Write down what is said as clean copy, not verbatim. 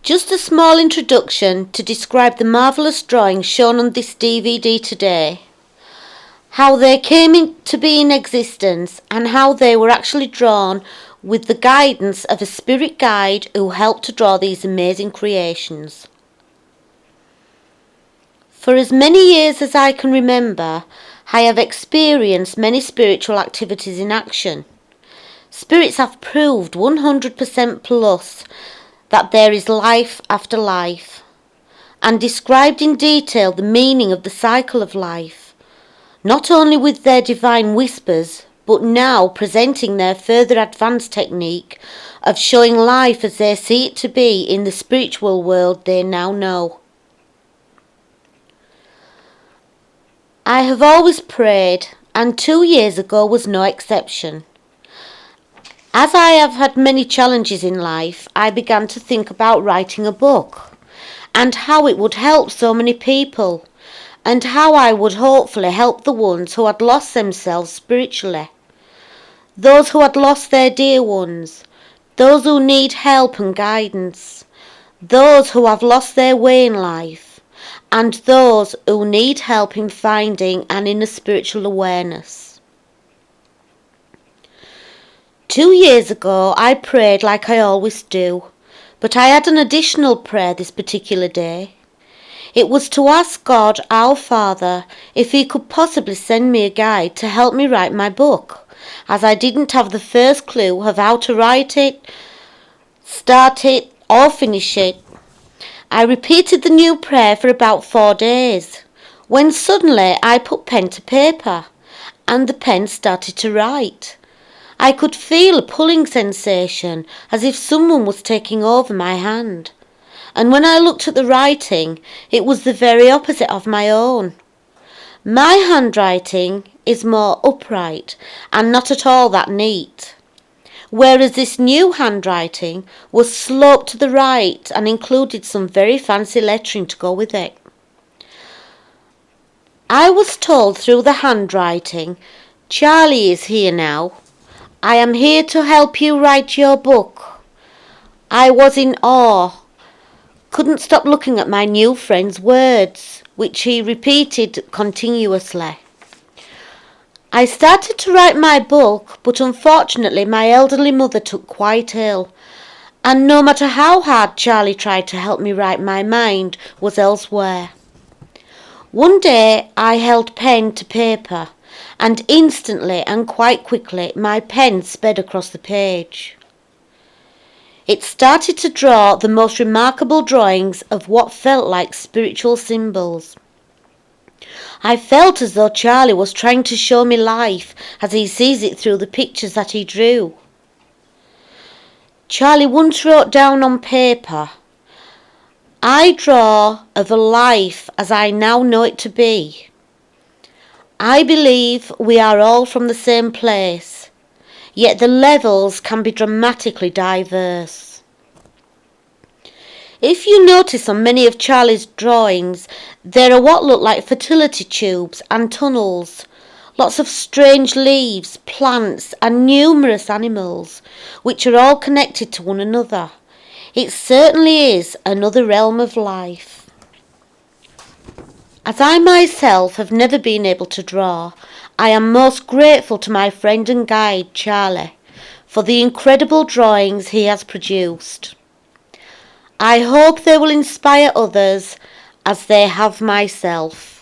Just a small introduction to describe the marvellous drawings shown on this DVD today, how they came to be in existence and how they were actually drawn with the guidance of a spirit guide who helped to draw these amazing creations. For as many years as I can remember, I have experienced many spiritual activities in action. Spirits have proved 100% plus that there is life after life, and described in detail the meaning of the cycle of life, not only with their divine whispers, but now presenting their further advanced technique of showing life as they see it to be in the spiritual world they now know. I have always prayed, and 2 years ago was no exception. As I have had many challenges in life, I began to think about writing a book, and how it would help so many people, and how I would hopefully help the ones who had lost themselves spiritually, those who had lost their dear ones, those who need help and guidance, those who have lost their way in life, and those who need help in finding an inner spiritual awareness. 2 years ago I prayed like I always do, but I had an additional prayer this particular day. It was to ask God, our Father, if He could possibly send me a guide to help me write my book, as I didn't have the first clue of how to write it, start it, or finish it. I repeated the new prayer for about 4 days, when suddenly I put pen to paper, and the pen started to write. I could feel a pulling sensation, as if someone was taking over my hand. And when I looked at the writing, it was the very opposite of my own. My handwriting is more upright and not at all that neat, whereas this new handwriting was sloped to the right and included some very fancy lettering to go with it. I was told through the handwriting, "Charlie is here now. I am here to help you write your book." I was in awe, couldn't stop looking at my new friend's words, which he repeated continuously. I started to write my book, but unfortunately my elderly mother took quite ill, and no matter how hard Charlie tried to help me write, my mind was elsewhere. One day I held pen to paper, and instantly and quite quickly my pen sped across the page. It started to draw the most remarkable drawings of what felt like spiritual symbols. I felt as though Charlie was trying to show me life as he sees it through the pictures that he drew. Charlie once wrote down on paper, "I draw of a life as I now know it to be. I believe we are all from the same place, yet the levels can be dramatically diverse." If you notice on many of Charlie's drawings, there are what look like fertility tubes and tunnels, lots of strange leaves, plants and numerous animals, which are all connected to one another. It certainly is another realm of life. As I myself have never been able to draw, I am most grateful to my friend and guide, Charlie, for the incredible drawings he has produced. I hope they will inspire others as they have myself.